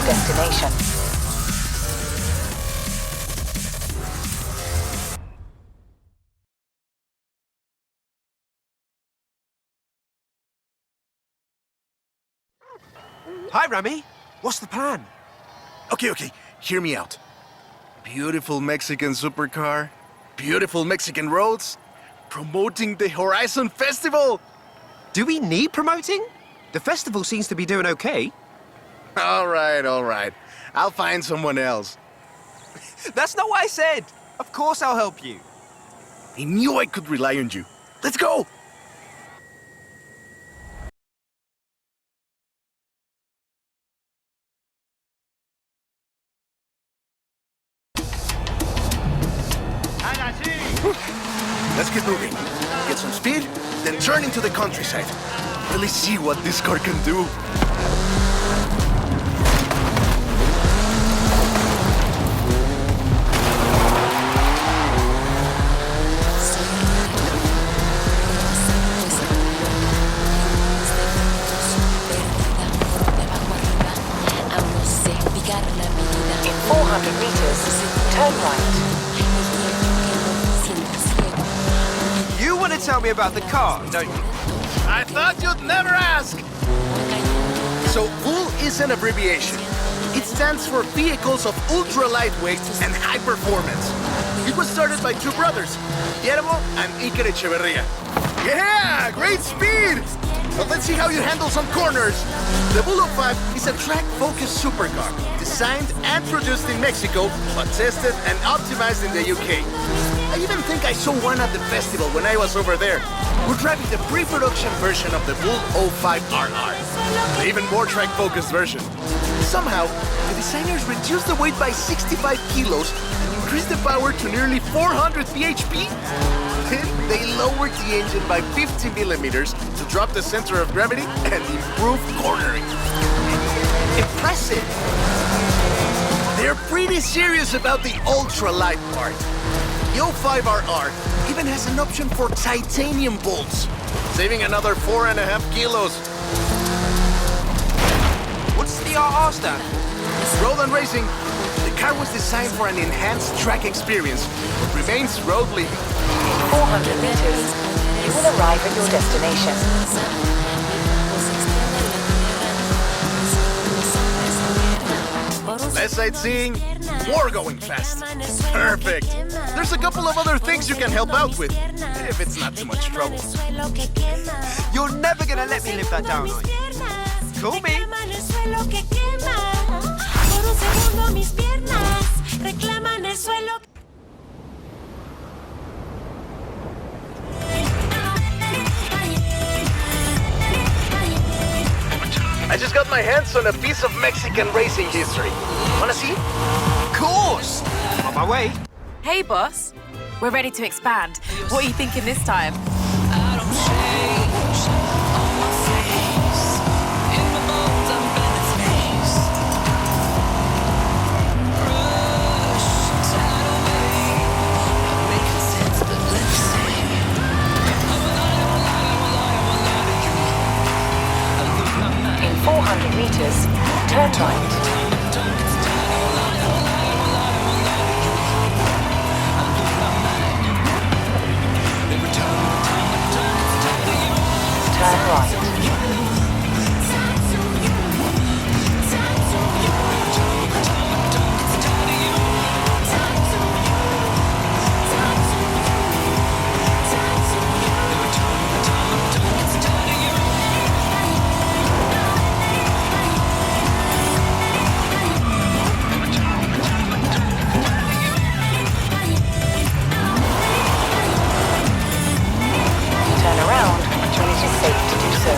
destination. Hi, Rami. What's the plan? Okay, hear me out. Beautiful Mexican supercar, beautiful Mexican roads, promoting the Horizon Festival! Do we need promoting? The festival seems to be doing okay. All right. I'll find someone else. That's not what I said. Of course I'll help you. I knew I could rely on you. Let's go! Let's get moving. Get some speed, then turn into the countryside. Really see what this car can do. In 400 meters, turn right. You want to tell me about the car, don't you? I thought you'd never ask! So, VUL is an abbreviation. It stands for Vehicles of Ultra Lightweight and High Performance. It was started by two brothers, Guillermo and Iker Echeverria. Yeah, great speed! But let's see how you handle some corners. The VUL 05 is a track-focused supercar, designed and produced in Mexico, but tested and optimized in the UK. I even think I saw one at the festival when I was over there. We're driving the pre-production version of the VUL 05 RR, the even more track-focused version. Somehow, the designers reduced the weight by 65 kilos and increased the power to nearly 400 bhp. Then they lowered the engine by 50 millimeters to drop the center of gravity and improve cornering. Impressive! They're pretty serious about the ultra-light part. The 05RR even has an option for titanium bolts, saving another 4.5 kilos. What's the RR stand for? Road and racing. The car was designed for an enhanced track experience, but remains road leading. In 400 meters, you will arrive at your destination. Less sightseeing, more going fast. Perfect. There's a couple of other things you can help out with, if it's not too much trouble. You're never gonna let me live that down, are you? Call me. I just got my hands on a piece of Mexican racing history. Wanna see? Of course. On my way. Hey, boss. We're ready to expand. What are you thinking this time? In 400 meters, turn right. Turn right. Turn around when it is safe to do so.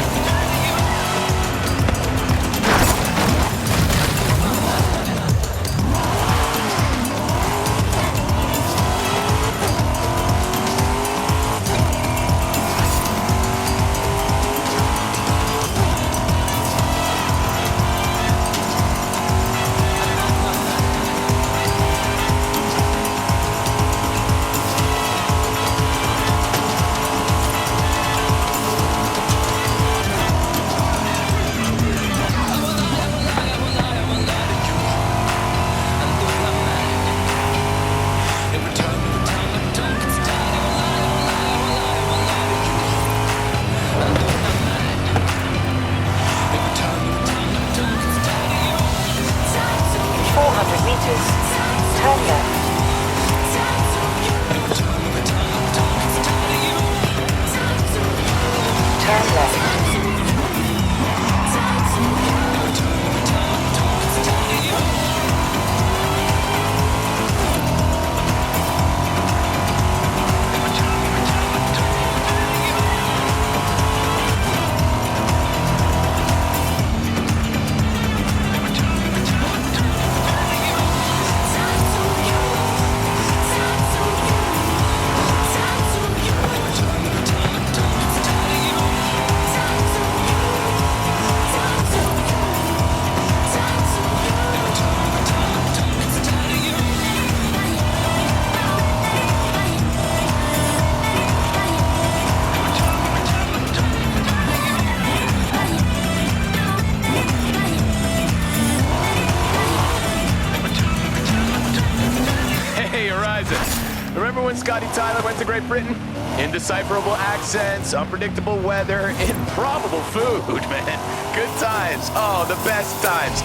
Tyler went to Great Britain? Indecipherable accents, unpredictable weather, improbable food, man. Good times. Oh, the best times.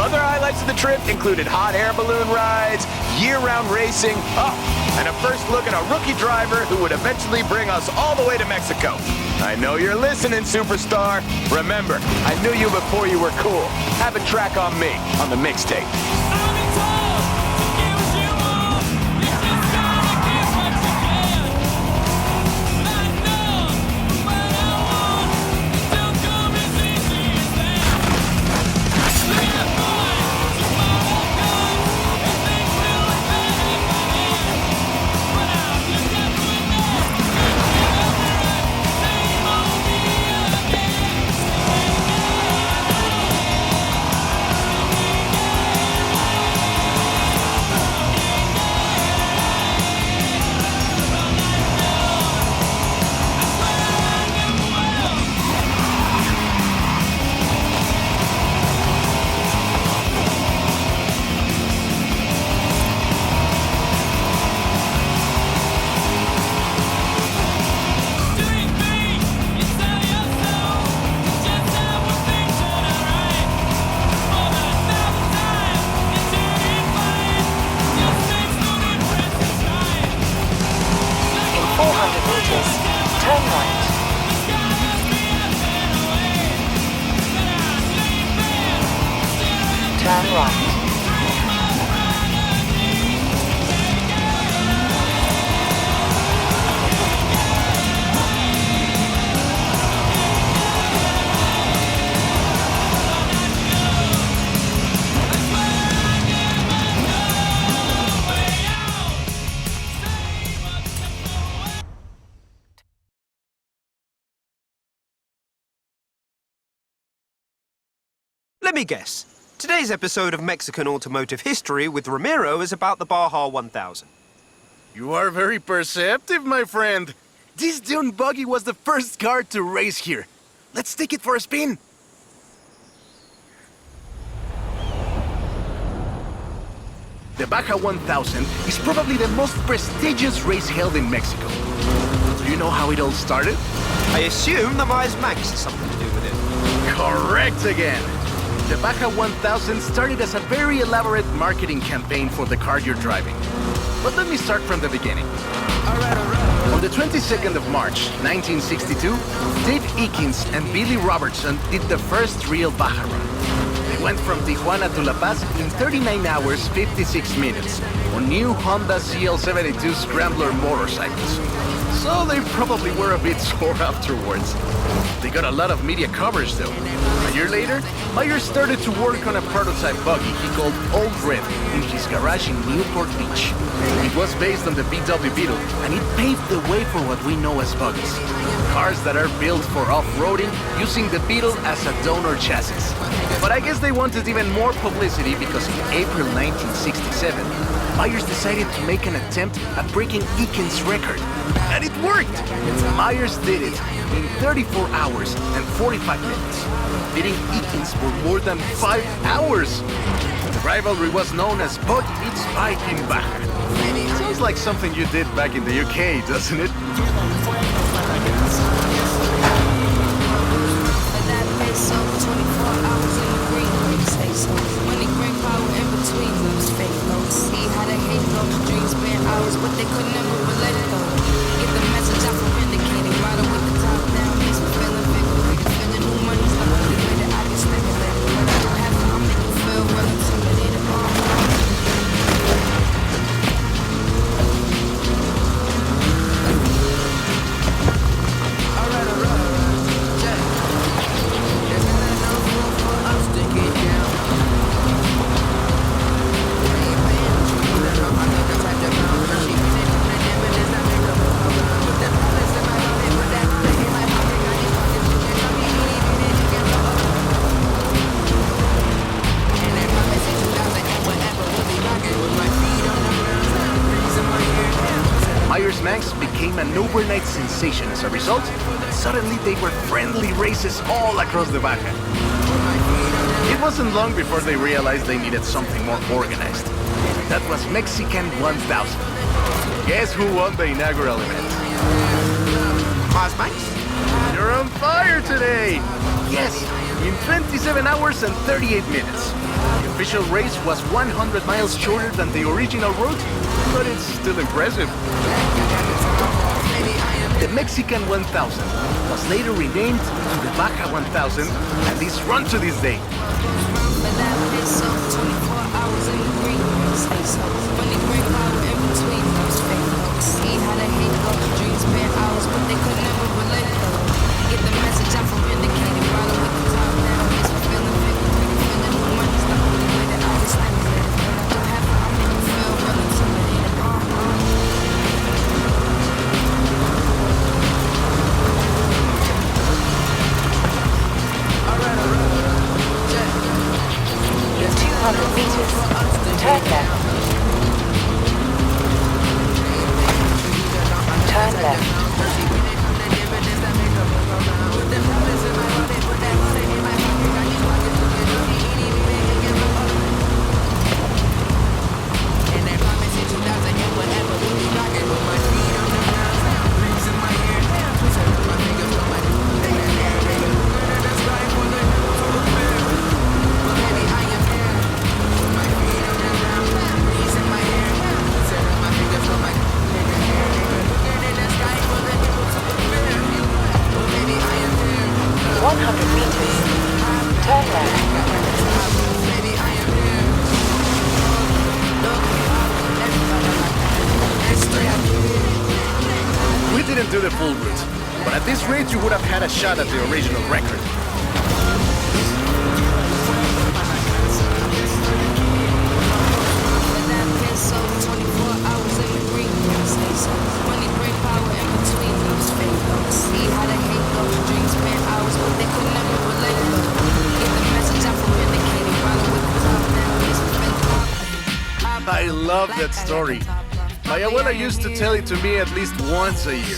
Other highlights of the trip included hot air balloon rides, year-round racing, and a first look at a rookie driver who would eventually bring us all the way to Mexico. I know you're listening, superstar. Remember, I knew you before you were cool. Have a track on me on the mixtape. Turn right. Let me guess. Today's episode of Mexican Automotive History with Ramiro is about the Baja 1000. You are very perceptive, my friend. This dune buggy was the first car to race here. Let's take it for a spin. The Baja 1000 is probably the most prestigious race held in Mexico. Do you know how it all started? I assume the Myers Manx has something to do with it. Correct again. The Baja 1000 started as a very elaborate marketing campaign for the car you're driving. But let me start from the beginning. On the 22nd of March, 1962, Dave Eakins and Billy Robertson did the first real Baja run. They went from Tijuana to La Paz in 39 hours, 56 minutes on new Honda CL72 Scrambler motorcycles. So they probably were a bit sore afterwards. They got a lot of media coverage though. A year later, Myers started to work on a prototype buggy he called Old Red in his garage in Newport Beach. It was based on the VW Beetle, and it paved the way for what we know as buggies. Cars that are built for off-roading using the Beetle as a donor chassis. But I guess they wanted even more publicity because in April 1967, Myers decided to make an attempt at breaking Eakins' record. And it worked! Myers did it in 34 hours and 45 minutes, beating Eakins for more than 5 hours. The rivalry was known as Buggy Beats Bike in Baja. Sounds like something you did back in the UK, doesn't it? But they could never let it go. Get the message out from indicating. Rider with the top down, makes me feeling big. Feeling new money's the only way that I can stimulate. When I don't have to, I'll make you feel well intimidated. Alright. Check. There's not enough room for us to get down. Myers Manx became an overnight sensation as a result, and suddenly they were friendly races all across the Baja. It wasn't long before they realized they needed something more organized. That was Mexican 1000. Guess who won the inaugural event? Mars Banks? You're on fire today! Yes, in 27 hours and 38 minutes. The official race was 100 miles shorter than the original route, but it's still impressive. The Mexican 1000 was later renamed to the Baja 1000 and is run to this day. In 200 meters, turn left. Turn left. We didn't do the full route, but at this rate you would have had a shot at the original record. I love that story. My abuela used to tell it to me at least once a year.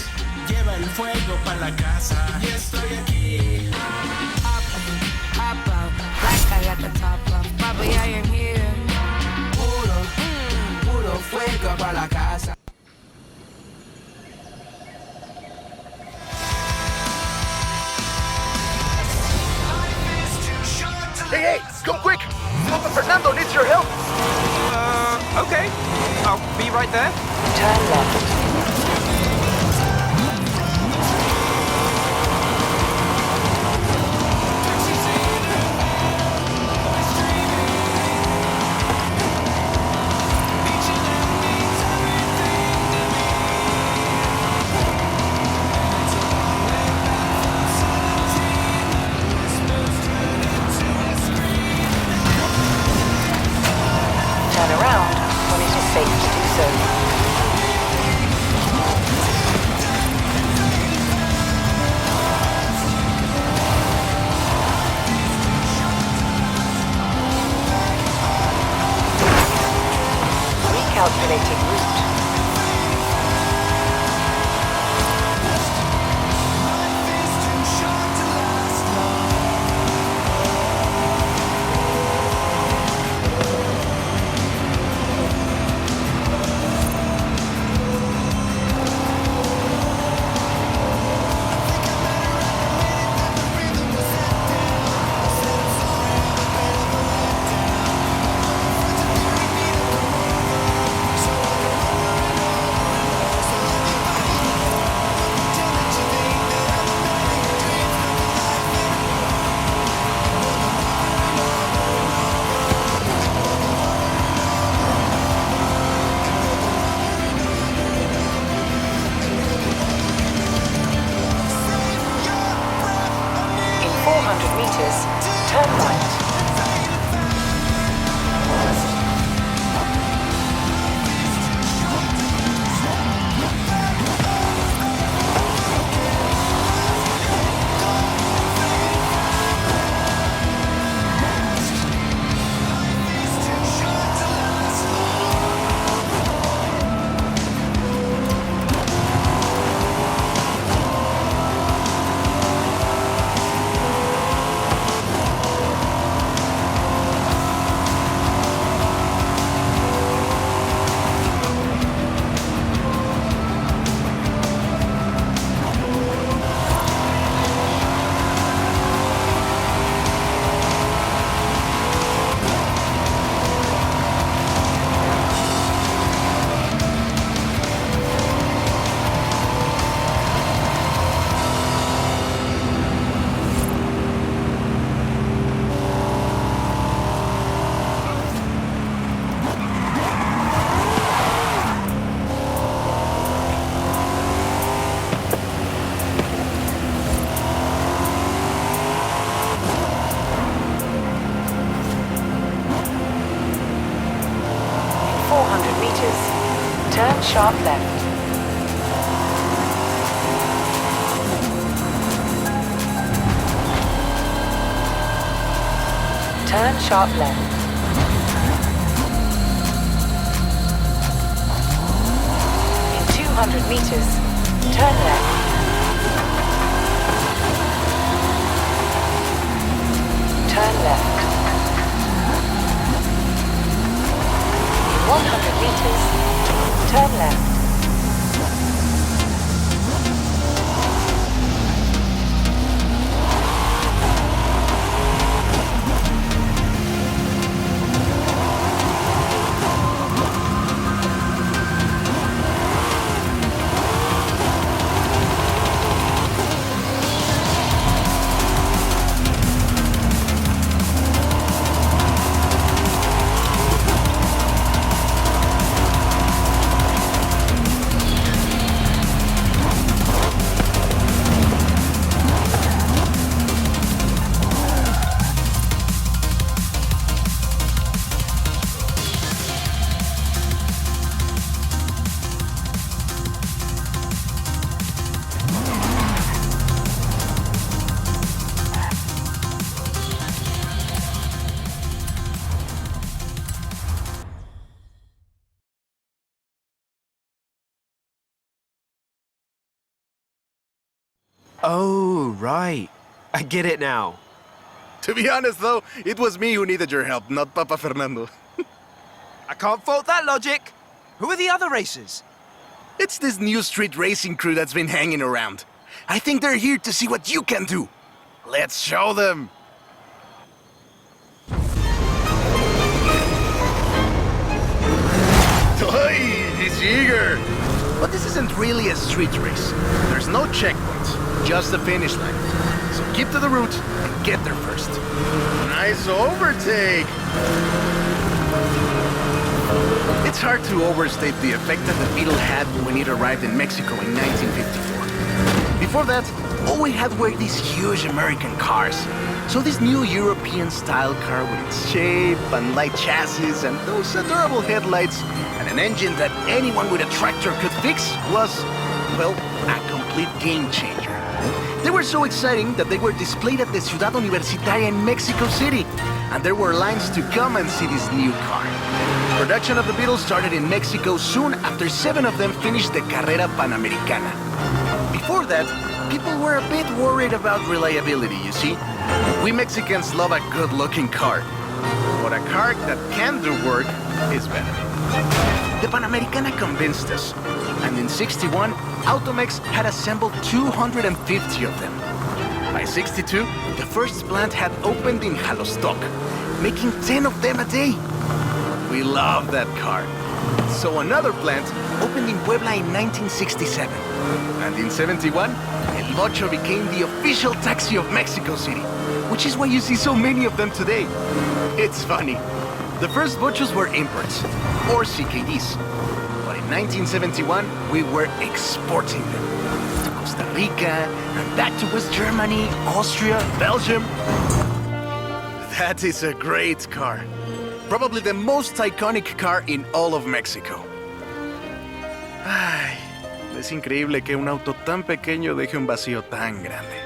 Hey, come quick! Papa Fernando needs your help! Okay. I'll be right there. Turn left. Turn around when it is safe to do so. Recalculating route. Turn right. sharp left. Turn sharp left. In 200 meters, turn left. Turn left. In 100 meters, turn left. Oh, right. I get it now. To be honest, though, it was me who needed your help, not Papa Fernando. I can't fault that logic. Who are the other racers? It's this new street racing crew that's been hanging around. I think they're here to see what you can do. Let's show them. Toy, he's eager. But this isn't really a street race. There's no checkpoints, just the finish line. So keep to the route and get there first. Nice overtake. It's hard to overstate the effect that the Beetle had when it arrived in Mexico in 1954. Before that, all we had were these huge American cars. So this new European-style car with its shape and light chassis and those adorable headlights and an engine that anyone with a tractor could fix was, well, a complete game changer. They were so exciting that they were displayed at the Ciudad Universitaria in Mexico City, and there were lines to come and see this new car. Production of the Beetle started in Mexico soon after 7 of them finished the Carrera Panamericana. Before that, people were a bit worried about reliability, you see. We Mexicans love a good-looking car, but a car that can do work is better. The Panamericana convinced us, and in '61, Automex had assembled 250 of them. By '62, the first plant had opened in Jalostoc, making 10 of them a day. We love that car. So another plant opened in Puebla in 1967. And in '71, El Vocho became the official taxi of Mexico City, which is why you see so many of them today. It's funny. The first Vochos were imports, or CKDs. But in 1971, we were exporting them to Costa Rica, and back to West Germany, Austria, Belgium. That is a great car. Probably the most iconic car in all of Mexico. Ay, es increíble que un auto tan pequeño deje un vacío tan grande.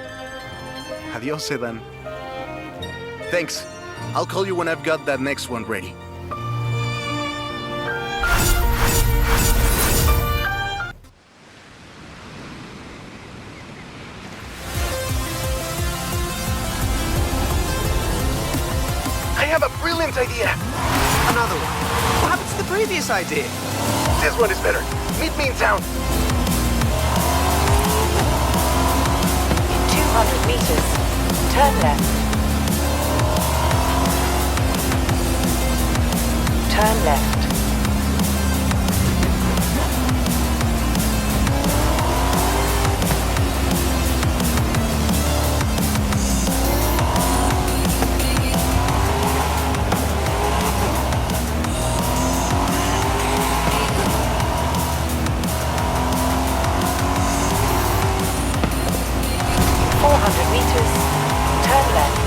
Adiós, Sedan. Thanks. I'll call you when I've got that next one ready. I have a brilliant idea. Another one. What happened to the previous idea? This one is better. Meet me in town. In 200 meters, turn left. Turn left. Meters. Turn left.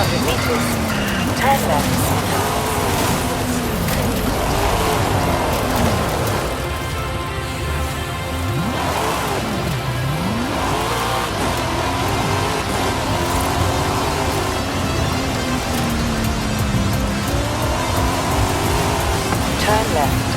400 meters, turn left. Turn left.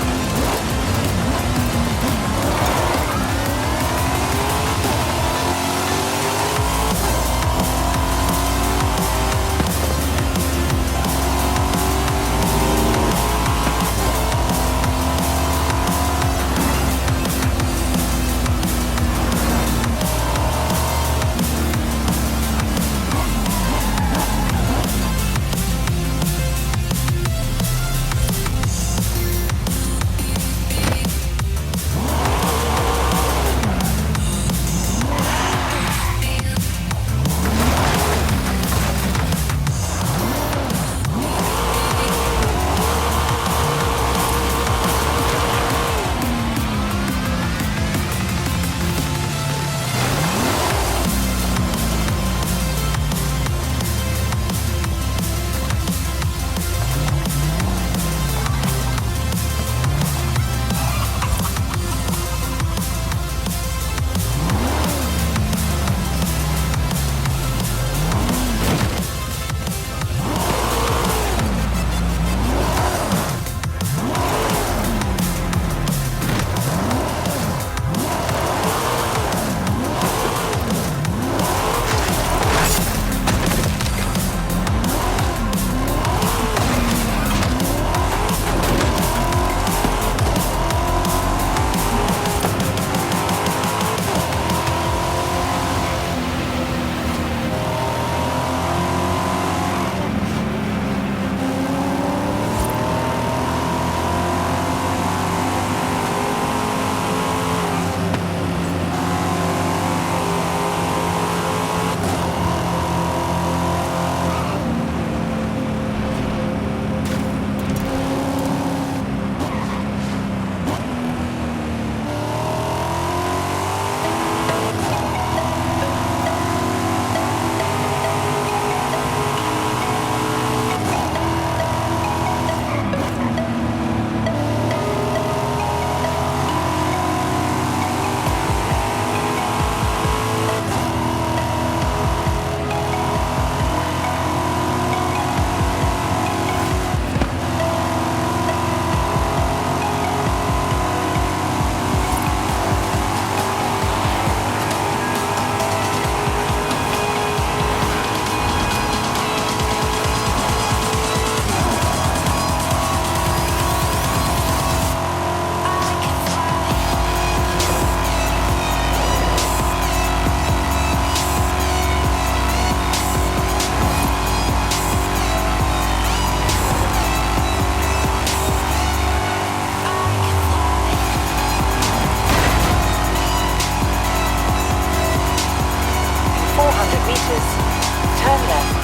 Turn left.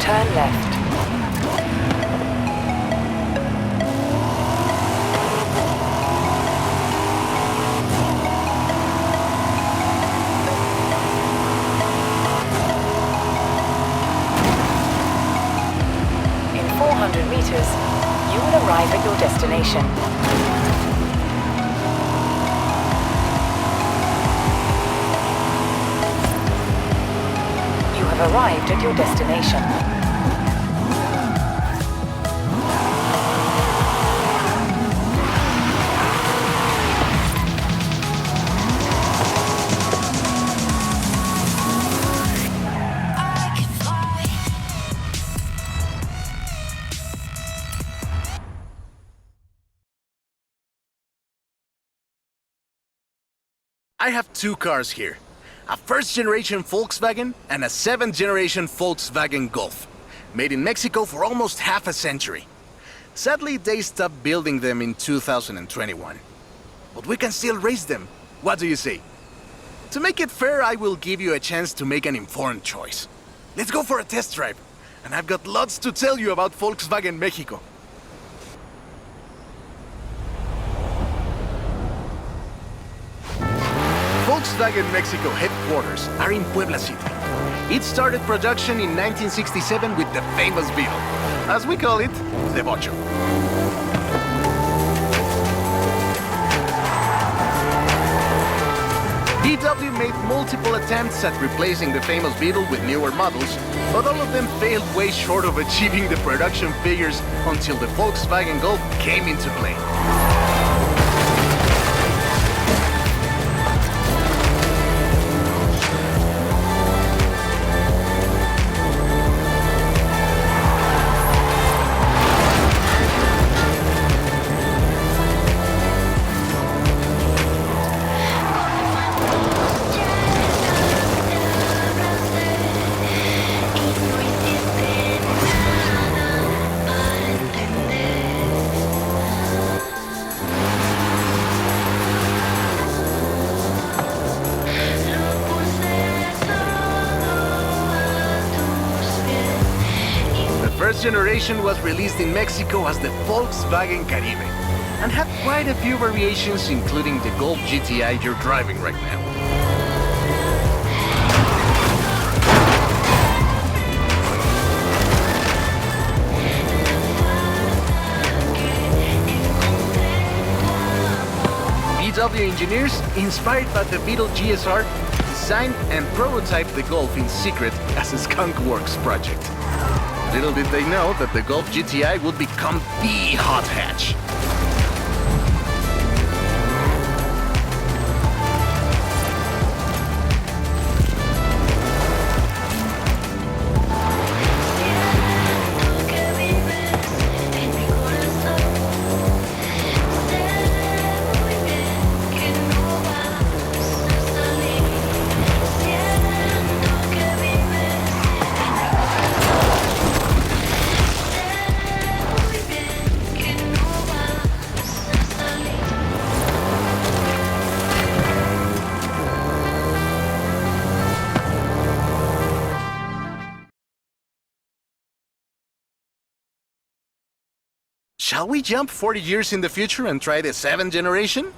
Turn left. In 400 meters, you will arrive at your destination. Have arrived at your destination. I have two cars here. A first-generation Volkswagen and a seventh-generation Volkswagen Golf, made in Mexico for almost half a century. Sadly, they stopped building them in 2021. But we can still race them. What do you say? To make it fair, I will give you a chance to make an informed choice. Let's go for a test drive. And I've got lots to tell you about Volkswagen Mexico. Volkswagen Mexico headquarters are in Puebla City. It started production in 1967 with the famous Beetle. As we call it, the Vocho. VW made multiple attempts at replacing the famous Beetle with newer models, but all of them failed way short of achieving the production figures until the Volkswagen Golf came into play. First generation was released in Mexico as the Volkswagen Caribe and had quite a few variations, including the Golf GTI you're driving right now. VW engineers, inspired by the Beetle GSR, designed and prototyped the Golf in secret as a Skunk Works project. Little did they know that the Golf GTI would become the hot hatch. Shall we jump 40 years in the future and try the 7th generation?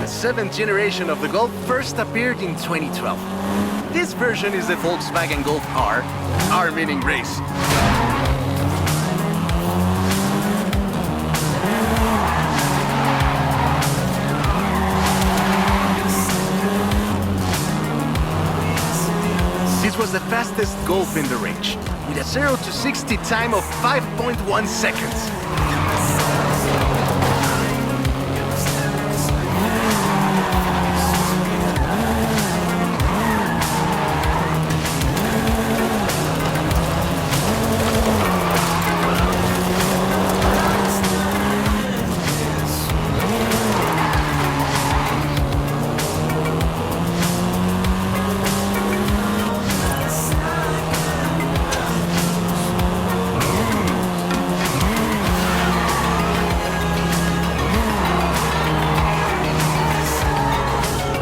The 7th generation of the Golf first appeared in 2012. This version is the Volkswagen Golf R, R meaning race. This was the fastest Golf in the range, with a 0 to 60 time of 5.1 seconds.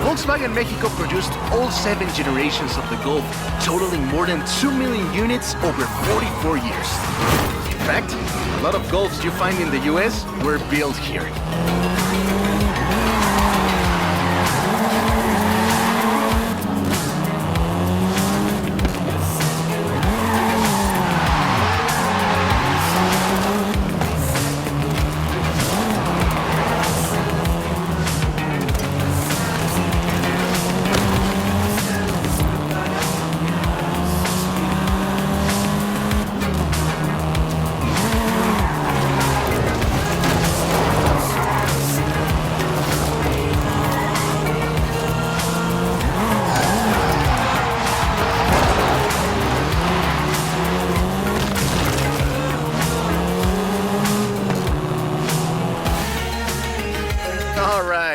Volkswagen Mexico produced all 7 generations of the Golf, totaling more than 2 million units over 44 years. In fact, a lot of Golfs you find in the US were built here.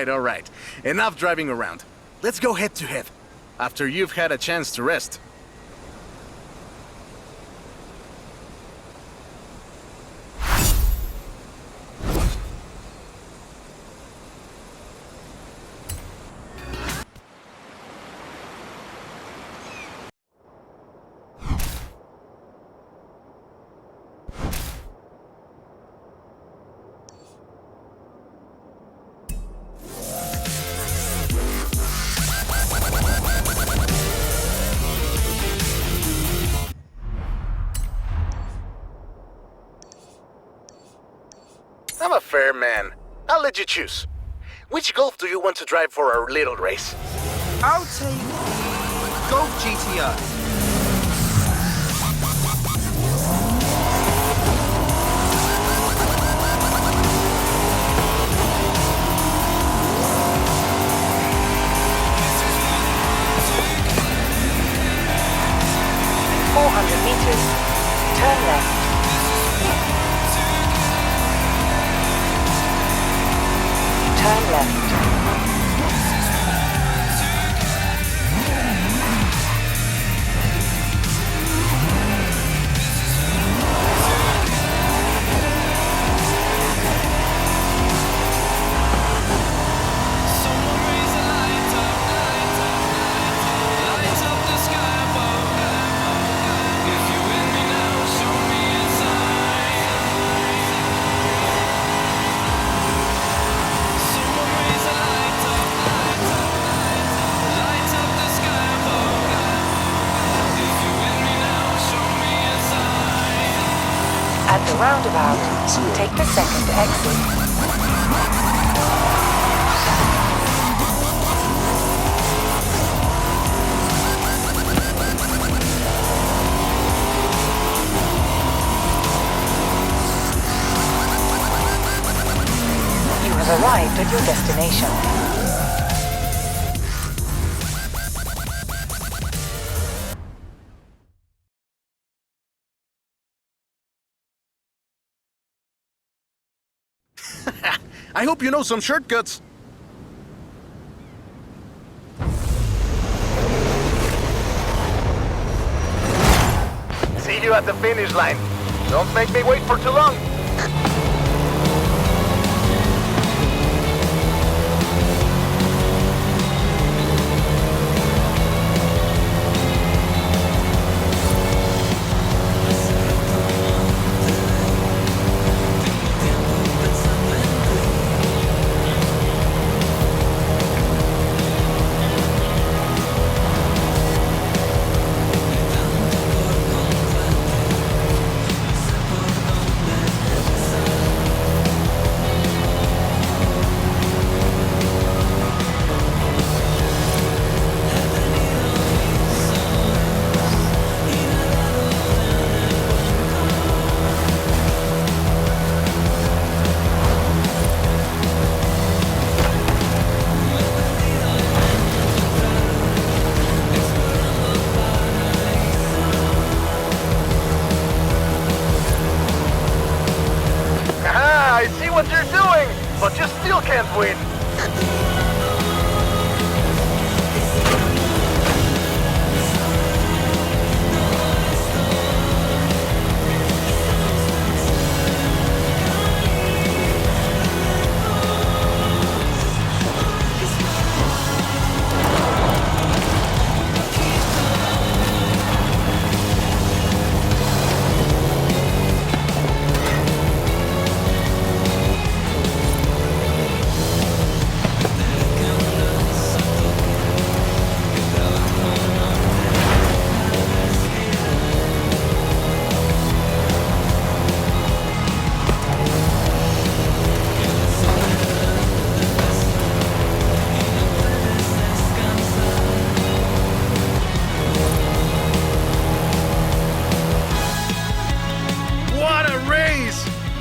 All right. Enough driving around. Let's go head to head, after you've had a chance to rest. I'm a fair man. I'll let you choose. Which Golf do you want to drive for our little race? I'll take the Golf GTI. 400 meters, turn left. Turn left. At the roundabout, take the second exit. You have arrived at your destination. I hope you know some shortcuts. See you at the finish line. Don't make me wait for too long. What you're doing, but you still can't win.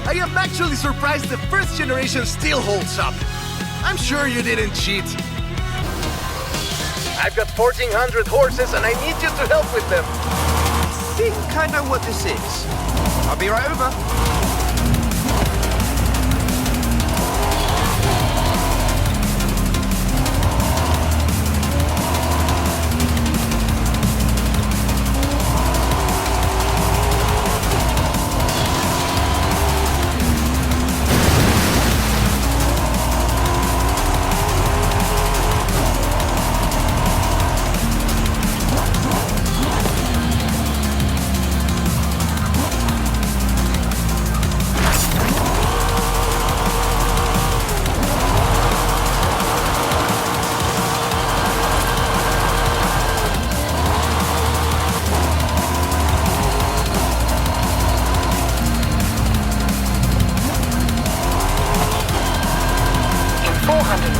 I am actually surprised the first generation still holds up. I'm sure you didn't cheat. I've got 1,400 horses and I need you to help with them. I think I know what this is. I'll be right over.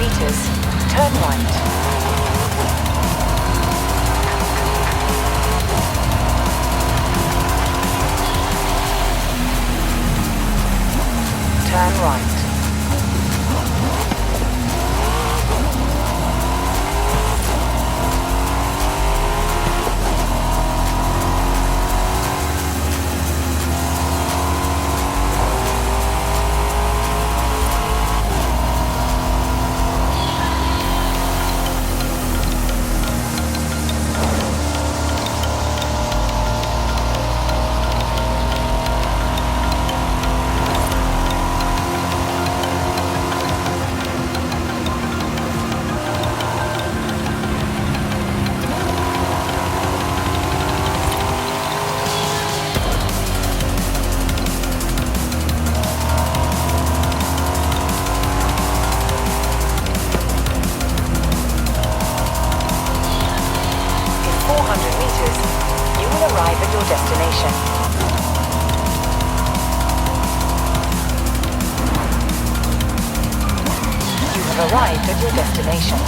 meters, turn right. Turn right. Arrive at your destination. You have arrived at your destination.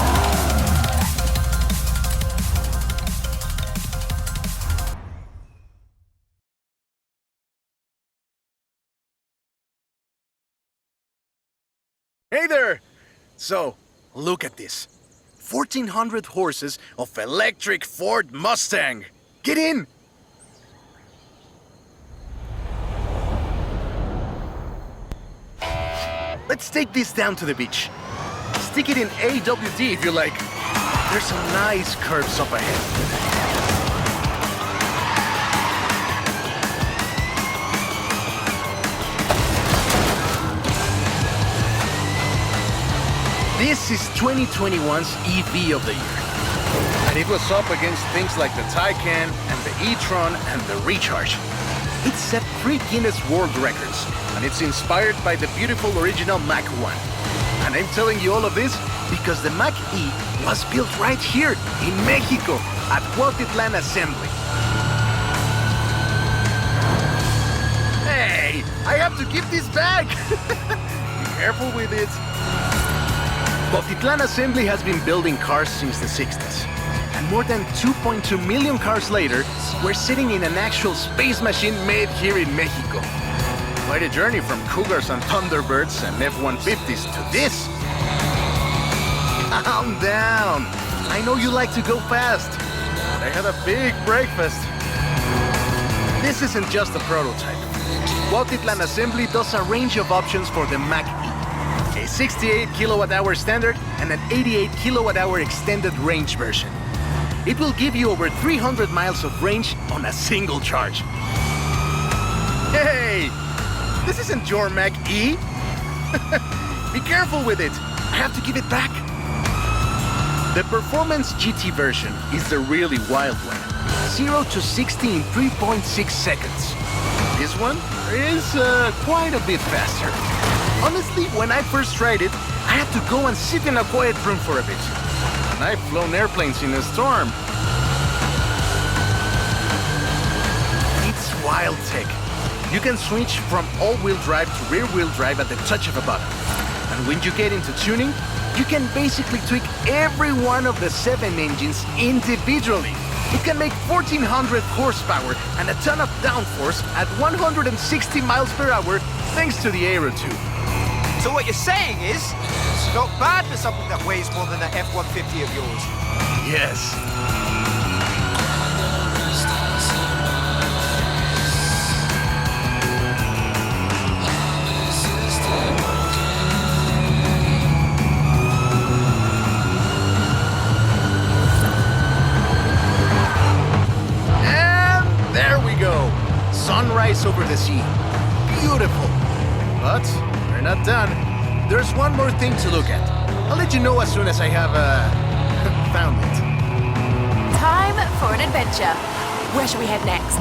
Hey there! So, look at this. 1,400 horses of electric Ford Mustang. Get in! Let's take this down to the beach. Stick it in AWD if you like. There's some nice curves up ahead. This is 2021's EV of the year. And it was up against things like the Taycan and the e-tron and the Recharge. It set 3 Guinness World Records, and it's inspired by the beautiful original Mach 1. And I'm telling you all of this because the Mach E was built right here in Mexico at Cuautitlán Assembly. Hey, I have to give this back! Be careful with it. Cuautitlán Assembly has been building cars since the 60s. And more than 2.2 million cars later, we're sitting in an actual space machine made here in Mexico. Quite a journey from Cougars and Thunderbirds and F-150s to this. Calm down. I know you like to go fast. But I had a big breakfast. This isn't just a prototype. Cuautitlán Assembly does a range of options for the Mach E. A 68 kilowatt-hour standard and an 88 kilowatt-hour extended range version. It will give you over 300 miles of range on a single charge. Hey! This isn't your Mach E! Be careful with it! I have to give it back! The Performance GT version is the really wild one. 0 to 60 in 3.6 seconds. This one is quite a bit faster. Honestly, when I first tried it, I had to go and sit in a quiet room for a bit. And I've flown airplanes in a storm. It's wild tech. You can switch from all-wheel drive to rear-wheel drive at the touch of a button. And when you get into tuning, you can basically tweak every one of the 7 engines individually. It can make 1,400 horsepower and a ton of downforce at 160 miles per hour thanks to the Aero Tube. So what you're saying is, it's not bad for something that weighs more than that F-150 of yours. Yes. And there we go. Sunrise over the sea. Beautiful. But we're not done. There's one more thing to look at. I'll let you know as soon as I have, found it. Time for an adventure. Where shall we head next?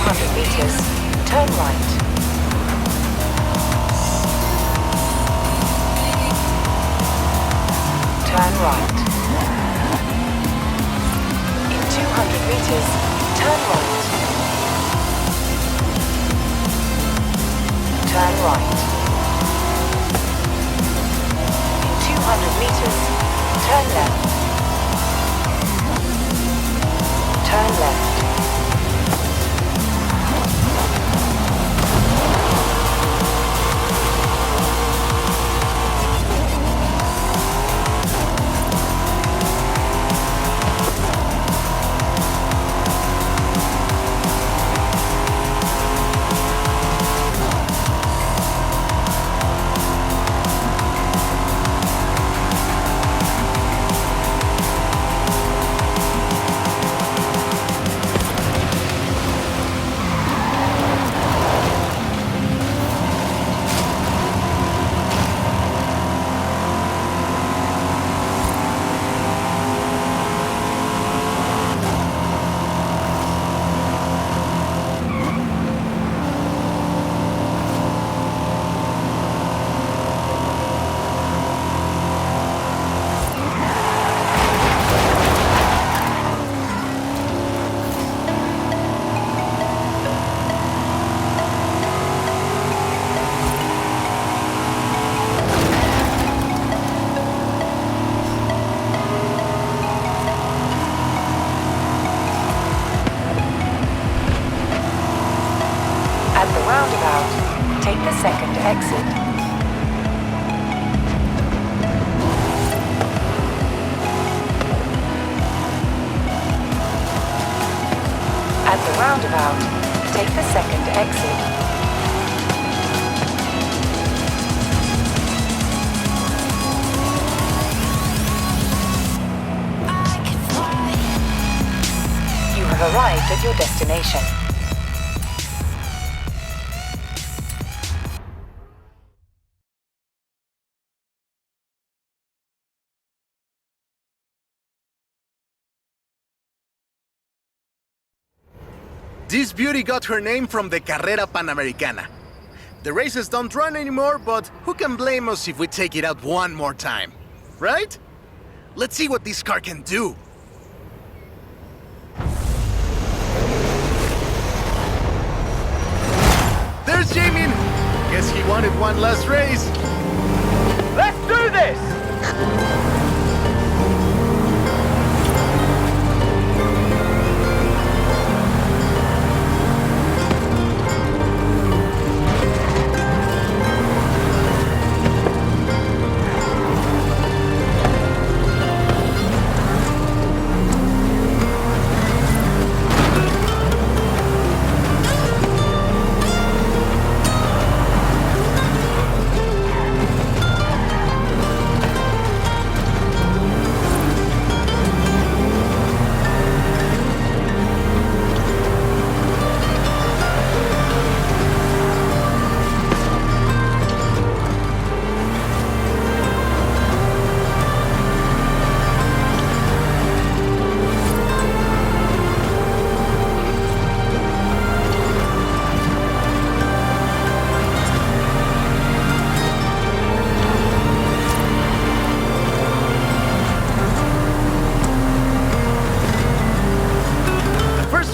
400 meters, turn right. Turn right. In 200 meters, turn right. Turn right. In 200 meters, turn left. Turn left. At the roundabout, take the second exit. At the roundabout, take the second exit. You have arrived at your destination. This beauty got her name from the Carrera Panamericana. The races don't run anymore, but who can blame us if we take it out one more time? Right? Let's see what this car can do. There's Jamin! Guess he wanted one last race. Let's do this!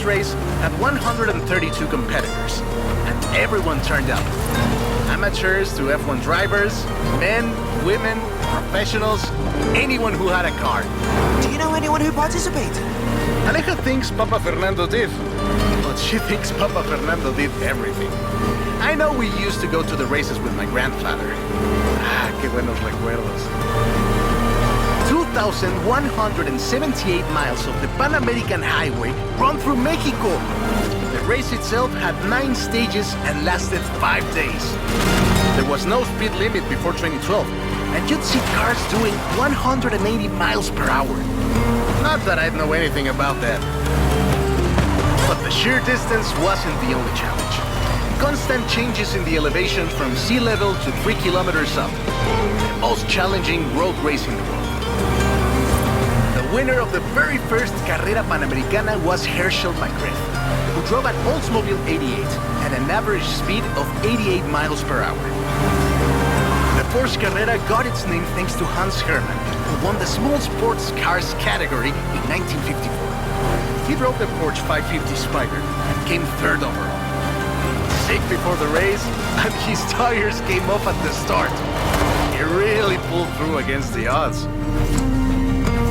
Race had 132 competitors, and everyone turned up. Amateurs to F1 drivers, men, women, professionals, anyone who had a car. Do you know anyone who participated? Aleja thinks Papa Fernando did, but she thinks Papa Fernando did everything. I know we used to go to the races with my grandfather. Ah, qué buenos recuerdos. 2,178 miles of the Pan American Highway run through Mexico. The race itself had 9 stages and lasted 5 days. There was no speed limit before 2012, and you'd see cars doing 180 miles per hour. Not that I'd know anything about that. But the sheer distance wasn't the only challenge. Constant changes in the elevation from sea level to 3 kilometers up. The most challenging road race in the world. The winner of the very first Carrera Panamericana was Herschel McGriff, who who drove an Oldsmobile 88 at an average speed of 88 miles per hour. The Porsche Carrera got its name thanks to Hans Hermann, who won the small sports cars category in 1954. He drove the Porsche 550 Spider and came third overall. Sick before the race, and his tires came off at the start. He really pulled through against the odds.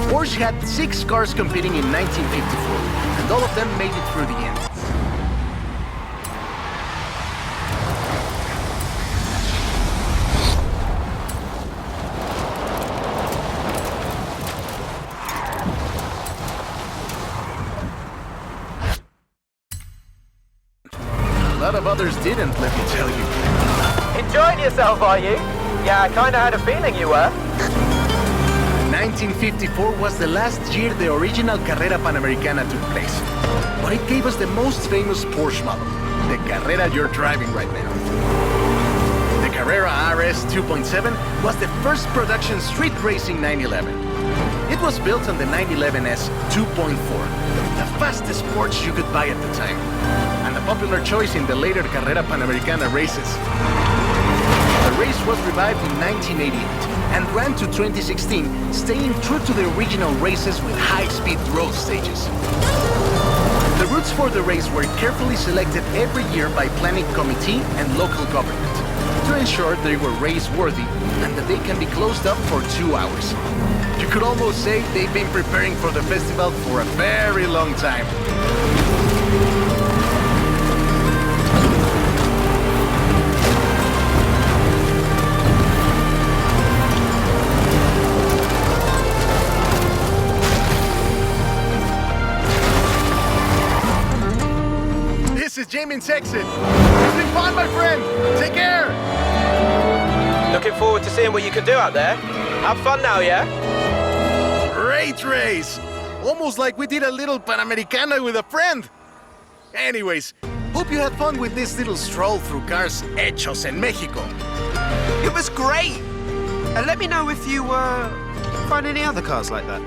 Porsche had 6 cars competing in 1954, and all of them made it through the end. A lot of others didn't, let me tell you. Enjoying yourself, are you? Yeah, I kinda had a feeling you were. 1954 was the last year the original Carrera Panamericana took place. But it gave us the most famous Porsche model, the Carrera you're driving right now. The Carrera RS 2.7 was the first production street racing 911. It was built on the 911S 2.4, the fastest Porsche you could buy at the time, and a popular choice in the later Carrera Panamericana races. The race was revived in 1988 and ran to 2016, staying true to the original races with high-speed road stages. The routes for the race were carefully selected every year by planning committee and local government to ensure they were race-worthy and that they can be closed up for 2 hours. You could almost say they've been preparing for the festival for a very long time. This is Jamin's exit. It's been fun, my friend. Take care. Looking forward to seeing what you can do out there. Have fun now, yeah? Great race. Almost like we did a little Panamericana with a friend. Anyways, hope you had fun with this little stroll through cars hechos en Mexico. It was great! And let me know if you find any other cars like that.